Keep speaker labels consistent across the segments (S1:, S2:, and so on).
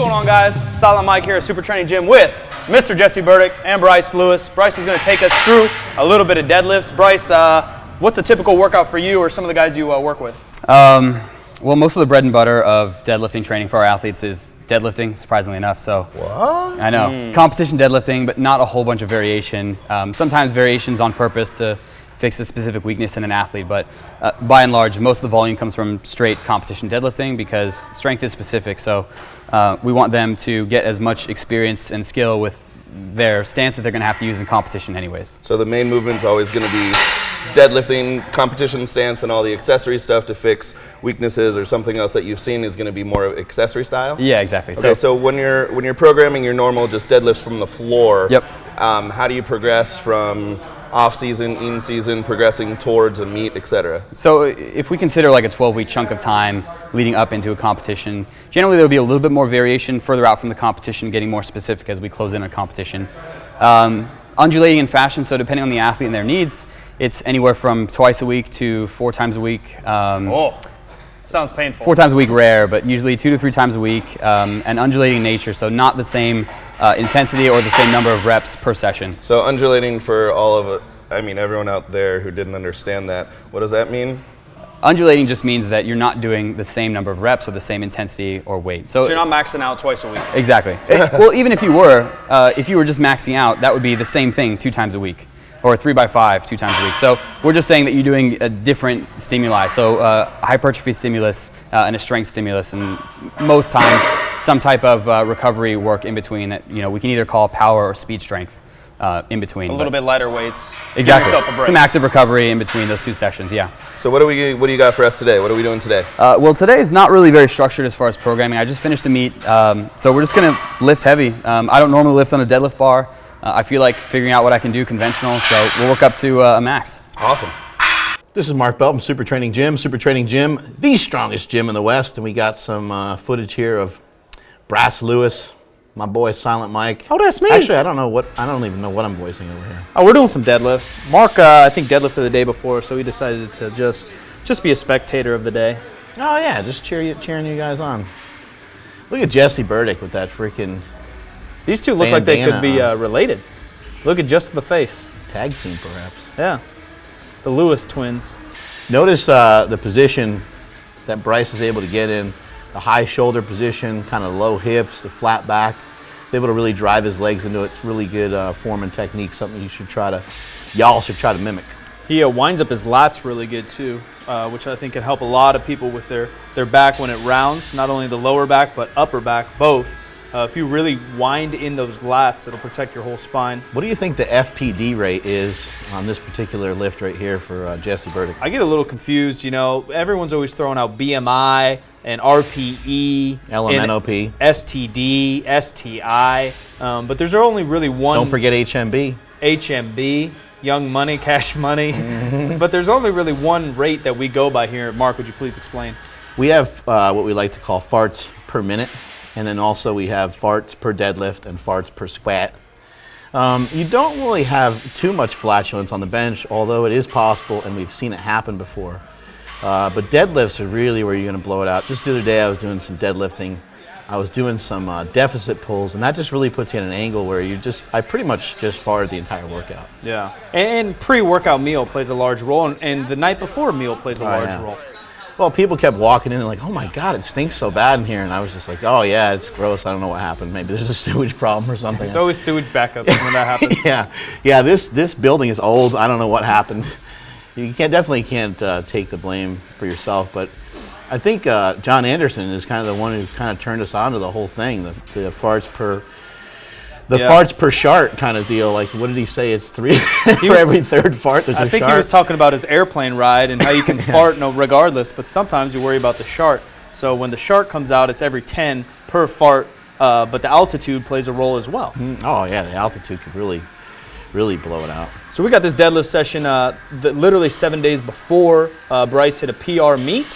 S1: going on, guys? Silent Mike here at Super Training Gym with Mr. Jesse Burdick and Bryce Lewis. Bryce is going to take us through a little bit of deadlifts. Bryce, what's a typical workout for you or some of the guys you work with?
S2: Well, most of the bread and butter of deadlifting training for our athletes is deadlifting, surprisingly enough. So,
S3: what?
S2: I know. Competition deadlifting, but not a whole bunch of variation. Sometimes variations on purpose to fix a specific weakness in an athlete, but by and large, most of the volume comes from straight competition deadlifting because strength is specific. So we want them to get as much experience and skill with their stance that they're going to have to use in competition anyways.
S3: So the main movement's always going to be deadlifting, competition stance, and all the accessory stuff to fix weaknesses or something else that you've seen is going to be more accessory style?
S2: Yeah, exactly.
S3: Okay, so when you're programming your normal just deadlifts from the floor,
S2: yep.
S3: How do you progress from off-season, in-season, progressing towards a meet, etc.?
S2: So if we consider like a 12-week chunk of time leading up into a competition, generally there'll be a little bit more variation further out from the competition, getting more specific as we close in a competition. Undulating in fashion, so depending on the athlete and their needs, it's anywhere from twice a week to 4 times a week.
S1: Sounds painful.
S2: 4 times a week rare, but usually 2 to 3 times a week, and undulating in nature, so not the same intensity or the same number of reps per session.
S3: So undulating for all of it, I mean everyone out there who didn't understand that, what does that mean?
S2: Undulating just means that you're not doing the same number of reps or the same intensity or weight.
S1: So you're not maxing out twice a week?
S2: Exactly. Well, even if you were just maxing out, that would be the same thing 2 times a week. Or 3x5 2 times a week. So we're just saying that you're doing a different stimuli. So hypertrophy stimulus and a strength stimulus, and most times some type of recovery work in between that we can either call power or speed strength in between.
S1: A little bit lighter weights.
S2: Exactly.
S1: Give yourself a break.
S2: Some active recovery in between those 2 sessions. Yeah.
S3: So what do you got for us today? What are we doing today?
S2: Well, today is not really very structured as far as programming. I just finished a meet, so we're just gonna lift heavy. I don't normally lift on a deadlift bar. I feel like figuring out what I can do conventional, so we'll work up to a max.
S3: Awesome.
S4: This is Mark Belt from Super Training Gym. Super Training Gym, the strongest gym in the West, and we got some footage here of Bryce Lewis, my boy Silent Mike.
S5: Oh, that's me.
S4: Actually, I don't even know what I'm voicing over here.
S5: Oh, we're doing some deadlifts. Mark, I think deadlifted the day before, so he decided to just be a spectator of the day.
S4: Oh yeah, just cheering you guys on. Look at Jesse Burdick with that freaking.
S5: These two look like they could be related. Look at just the face.
S4: Tag team, perhaps.
S5: Yeah. The Lewis twins.
S4: Notice the position that Bryce is able to get in. The high shoulder position, kind of low hips, the flat back. He's able to really drive his legs into it. It's really good form and technique, something y'all should try to mimic.
S5: He winds up his lats really good too, which I think can help a lot of people with their back when it rounds. Not only the lower back, but upper back, both. If you really wind in those lats, it'll protect your whole spine.
S4: What do you think the FPD rate is on this particular lift right here for Jesse Burdick?
S5: I get a little confused, everyone's always throwing out BMI and RPE,
S4: LMNOP,
S5: STD, STI, but there's only really one.
S4: Don't forget HMB.
S5: HMB, Young Money, Cash Money, but there's only really one rate that we go by here. Mark, would you please explain?
S4: We have what we like to call farts per minute. And then also we have farts per deadlift and farts per squat. You don't really have too much flatulence on the bench, although it is possible, and we've seen it happen before. But deadlifts are really where you're going to blow it out. Just the other day I was doing some deadlifting. I was doing some deficit pulls, and that just really puts you at an angle where I pretty much just farted the entire workout.
S5: Yeah, and pre-workout meal plays a large role, and the night before meal plays a large role.
S4: Well, people kept walking in and like, oh my God, it stinks so bad in here. And I was just like, oh yeah, it's gross. I don't know what happened. Maybe there's a sewage problem or something.
S5: There's always sewage backups when that happens.
S4: Yeah. This building is old. I don't know what happened. You definitely can't take the blame for yourself. But I think John Anderson is kind of the one who kind of turned us on to the whole thing, the farts per. Farts per shart kind of deal. Like, what did he say? It's 3 for every third fart. There's a shart.
S5: I think he was talking about his airplane ride and how you can fart regardless, but sometimes you worry about the shart. So when the shart comes out, it's every 10 per fart, but the altitude plays a role as well.
S4: Oh yeah, the altitude could really blow it out.
S5: So we got this deadlift session literally 7 days before Bryce hit a PR meet.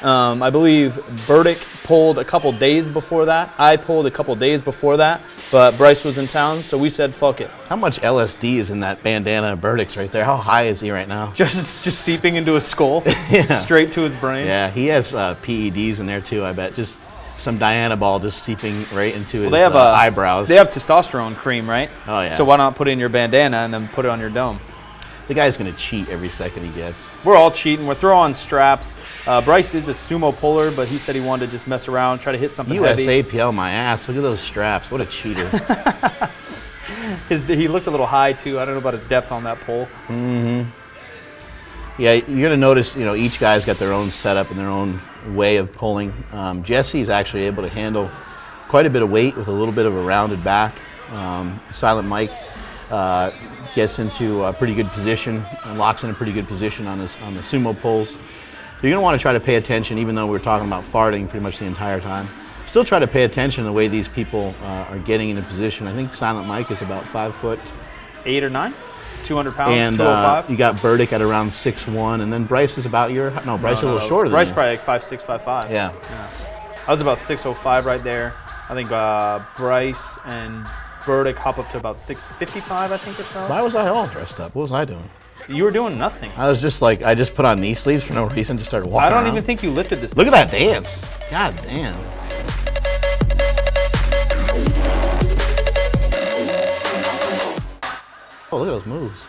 S5: I believe Burdick pulled a couple days before that. I pulled a couple days before that, but Bryce was in town, so we said, fuck it.
S4: How much LSD is in that bandana of Burdick's right there? How high is he right now?
S5: Just seeping into his skull, straight to his brain.
S4: Yeah, he has PEDs in there too, I bet. Just some Diana ball just seeping right into his
S5: They have
S4: eyebrows.
S5: They have testosterone cream, right?
S4: Oh, yeah.
S5: So why not put it in your bandana and then put it on your dome?
S4: The guy's going to cheat every second he gets.
S5: We're all cheating. We're throwing straps. Bryce is a sumo puller, but he said he wanted to just mess around, try to hit something heavy.
S4: USAPL my ass. Look at those straps. What a cheater.
S5: He looked a little high, too. I don't know about his depth on that pole.
S4: Yeah, you're going to notice, each guy's got their own setup and their own way of pulling. Jesse's actually able to handle quite a bit of weight with a little bit of a rounded back. Silent Mike gets into a pretty good position and locks in a pretty good position on the sumo pulls. You're going to want to try to pay attention, even though we're talking about farting pretty much the entire time. Still try to pay attention to the way these people are getting into position. I think Silent Mike is about 5 foot
S5: 8 or 9, 200 pounds,
S4: and
S5: 205.
S4: you got Burdick at around 6'1", and then Bryce is about Bryce is a little shorter
S5: Bryce
S4: than
S5: probably like 5'6", 5'5".
S4: Yeah.
S5: I was about 6'05" right there. I think Bryce and Burdick hop up to about 6'55", I think, or so.
S4: Why was I all dressed up? What was I doing?
S5: You were doing nothing.
S4: I was just like, I just put on knee sleeves for no reason, just started walking
S5: I don't
S4: around.
S5: even think you lifted this.
S4: Look at that dance. God damn. Oh, look at those moves.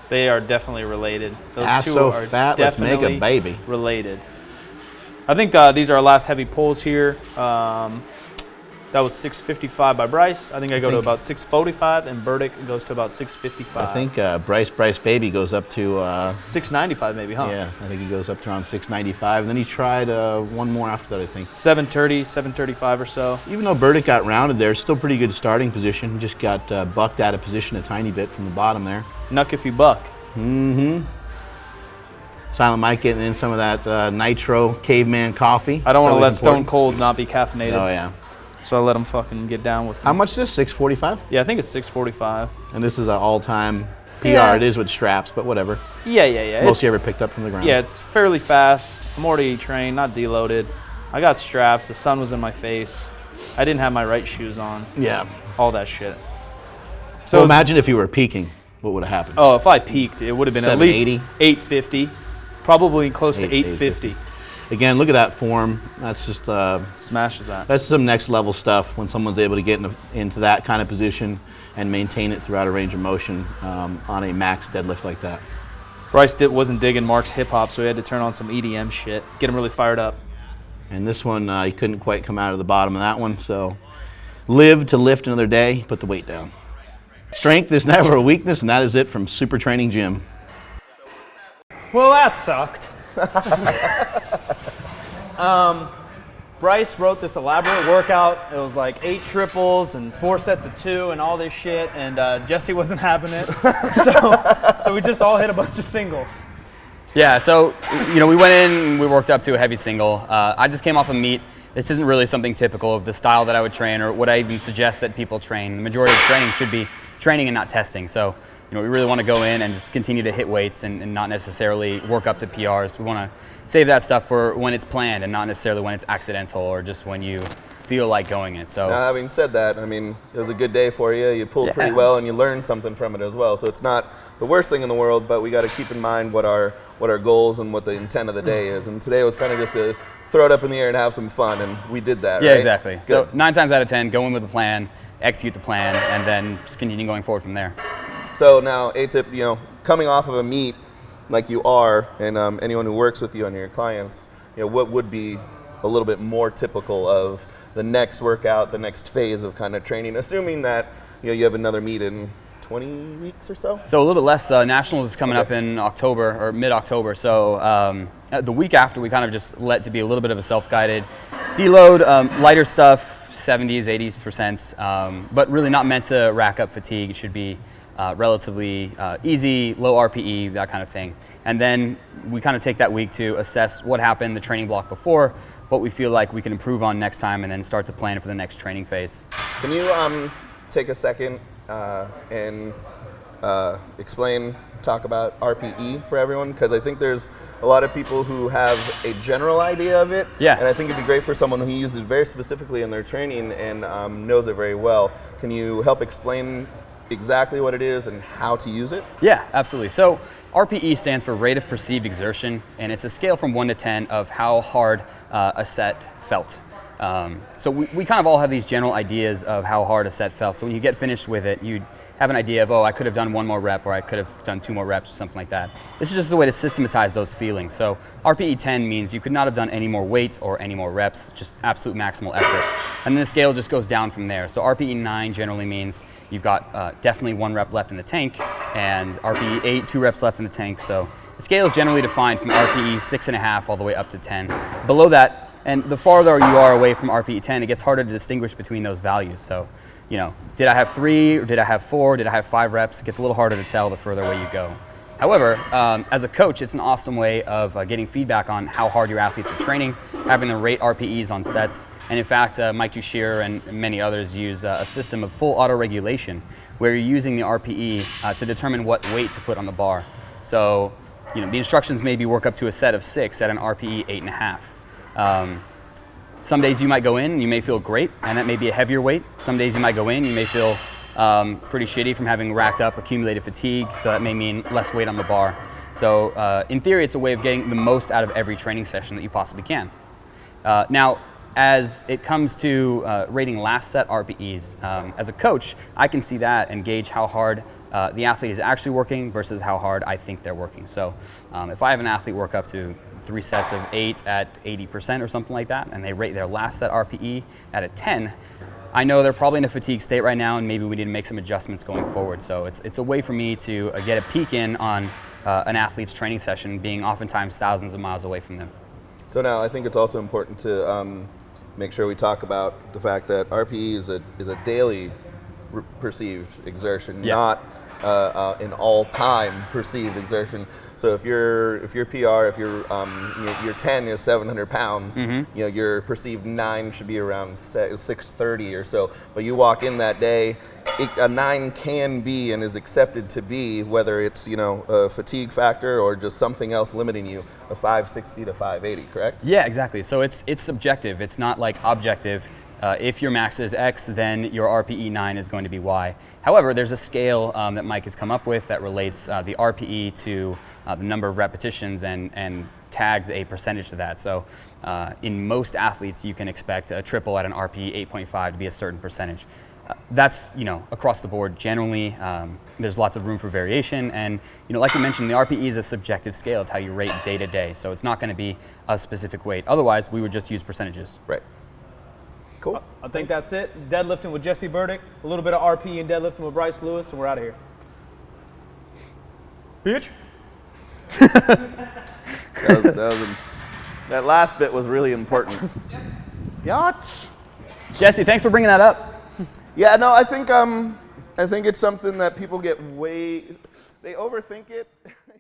S5: They are definitely related. Those
S4: Ass
S5: two
S4: so
S5: are
S4: fat, let's make a
S5: definitely
S4: baby.
S5: related. I think these are our last heavy pulls here. That was 655 by Bryce. I think I go to about 645, and Burdick goes to about 655.
S4: I think Bryce Baby goes up to
S5: 695 maybe, huh?
S4: yeah, I think he goes up to around 695, and then he tried one more after that, I think.
S5: 730, 735 or so.
S4: Even though Burdick got rounded there, still pretty good starting position. He just got bucked out of position a tiny bit from the bottom there.
S5: Nuck if you buck.
S4: Silent Mike getting in some of that nitro caveman coffee.
S5: I don't want to let
S4: It's always
S5: Stone Cold not be caffeinated.
S4: important. Oh yeah.
S5: So I let him fucking get down with me.
S4: How much is this? 645?
S5: Yeah, I think it's 645.
S4: And this is an all-time PR.
S5: Yeah.
S4: It is with straps, but whatever.
S5: Yeah.
S4: Most you ever picked up from the ground.
S5: Yeah, it's fairly fast. I'm already trained, not deloaded. I got straps. The sun was in my face. I didn't have my right shoes on.
S4: Yeah.
S5: All that shit.
S4: So imagine if you were peaking, what would have happened?
S5: Oh, if I peaked, it would have been at least
S4: 780?
S5: 850. Probably close to 850.
S4: Again, look at that form. That's just
S5: Smashes that.
S4: that's some next level stuff when someone's able to get into that kind of position and maintain it throughout a range of motion on a max deadlift like that.
S5: Bryce wasn't digging Mark's hip hop, so he had to turn on some EDM shit. Get him really fired up.
S4: And this one, he couldn't quite come out of the bottom of that one, so live to lift another day, put the weight down. Strength is never a weakness, and that is it from Super Training Gym.
S5: Well, that sucked. Bryce wrote this elaborate workout. It was like 8 triples and 4 sets of 2 and all this shit, and Jesse wasn't having it. So we just all hit a bunch of singles.
S2: Yeah, so we went in, we worked up to a heavy single. I just came off a meet. This isn't really something typical of the style that I would train or what I even suggest that people train. The majority of training should be training and not testing. So we really want to go in and just continue to hit weights and not necessarily work up to PRs. We want to save that stuff for when it's planned and not necessarily when it's accidental or just when you feel like going it. So
S3: Now, having said that, I mean, it was a good day for you. You pulled pretty well and you learned something from it as well. So it's not the worst thing in the world, but we got to keep in mind what our goals and what the intent of the day is. And today was kind of just to throw it up in the air and have some fun, and we did that,
S2: yeah,
S3: right?
S2: exactly.
S3: Good.
S2: So 9 times out of 10, go in with a plan, execute the plan, and then just continue going forward from there.
S3: So now, ATIP, coming off of a meet like you are, and anyone who works with you and your clients, what would be a little bit more typical of the next workout, the next phase of kind of training, assuming that you have another meet in 20 weeks or so?
S2: So a little bit less. Nationals is coming up in October or mid-October. So the week after, we kind of just let to be a little bit of a self-guided deload, lighter stuff, 70s, 80%, but really not meant to rack up fatigue. It should be relatively easy, low RPE, that kind of thing. And then we kind of take that week to assess what happened the training block before, what we feel like we can improve on next time, and then start to plan for the next training phase.
S3: Can you take a second and talk about RPE for everyone? Because I think there's a lot of people who have a general idea of it.
S2: Yeah.
S3: And I think it'd be great for someone who uses it very specifically in their training and knows it very well. Can you help explain exactly what it is and how to use it?
S2: Yeah, absolutely. So RPE stands for rate of perceived exertion, and it's a scale from 1 to 10 of how hard a set felt. So we kind of all have these general ideas of how hard a set felt. So when you get finished with it, you have an idea of, oh, I could have done 1 more rep, or I could have done 2 more reps, or something like that. This is just a way to systematize those feelings. So RPE 10 means you could not have done any more weight or any more reps, just absolute maximal effort. And then the scale just goes down from there. So RPE 9 generally means you've got definitely 1 rep left in the tank, and RPE 8, 2 reps left in the tank. So the scale is generally defined from RPE 6.5 all the way up to 10. Below that, and the farther you are away from RPE 10, it gets harder to distinguish between those values. So, you know, did I have 3, or did I have 4, did I have 5 reps? It gets a little harder to tell the further away you go. However, as a coach, it's an awesome way of getting feedback on how hard your athletes are training, having them rate RPEs on sets. And in fact, Mike Tuchscherer and many others use a system of full auto-regulation, where you're using the RPE to determine what weight to put on the bar. So, you know, the instructions maybe work up to a set of 6 at an RPE 8.5. Some days you might go in and you may feel great, and that may be a heavier weight. Some days you might go in, you may feel pretty shitty from having racked up accumulated fatigue, so that may mean less weight on the bar. So in theory, it's a way of getting the most out of every training session that you possibly can. Now, as it comes to rating last set RPEs, as a coach, I can see that and gauge how hard the athlete is actually working versus how hard I think they're working. So if I have an athlete work up to 3 sets of 8 at 80% or something like that, and they rate their last set RPE at a 10, I know they're probably in a fatigue state right now, and maybe we need to make some adjustments going forward. So it's a way for me to get a peek in on an athlete's training session, being oftentimes thousands of miles away from them.
S3: So now I think it's also important to make sure we talk about the fact that RPE is a daily perceived exertion, not an all-time perceived exertion. So if your PR, if your 10 is 700 pounds, you know, your perceived 9 should be around 630 or so. But you walk in that day, a 9 can be and is accepted to be, whether it's, you know, a fatigue factor or just something else limiting you, a 560 to 580, correct?
S2: Yeah, exactly. So it's subjective. It's not like objective. If your max is X, then your RPE 9 is going to be Y. However, there's a scale that Mike has come up with that relates the RPE to the number of repetitions and tags a percentage to that. So in most athletes, you can expect a triple at an RPE 8.5 to be a certain percentage. That's, you know, across the board. Generally, there's lots of room for variation, and, you know, like you mentioned, the RPE is a subjective scale. It's how you rate day to day, so it's not going to be a specific weight. Otherwise, we would just use percentages.
S3: Right. Cool.
S5: I think that's it. Deadlifting with Jesse Burdick, a little bit of RPE and deadlifting with Bryce Lewis, and we're out of here. Bitch.
S3: That last bit was really important. Biatch.
S2: Jesse, thanks for bringing that up.
S3: Yeah, no, I think it's something that people they overthink it.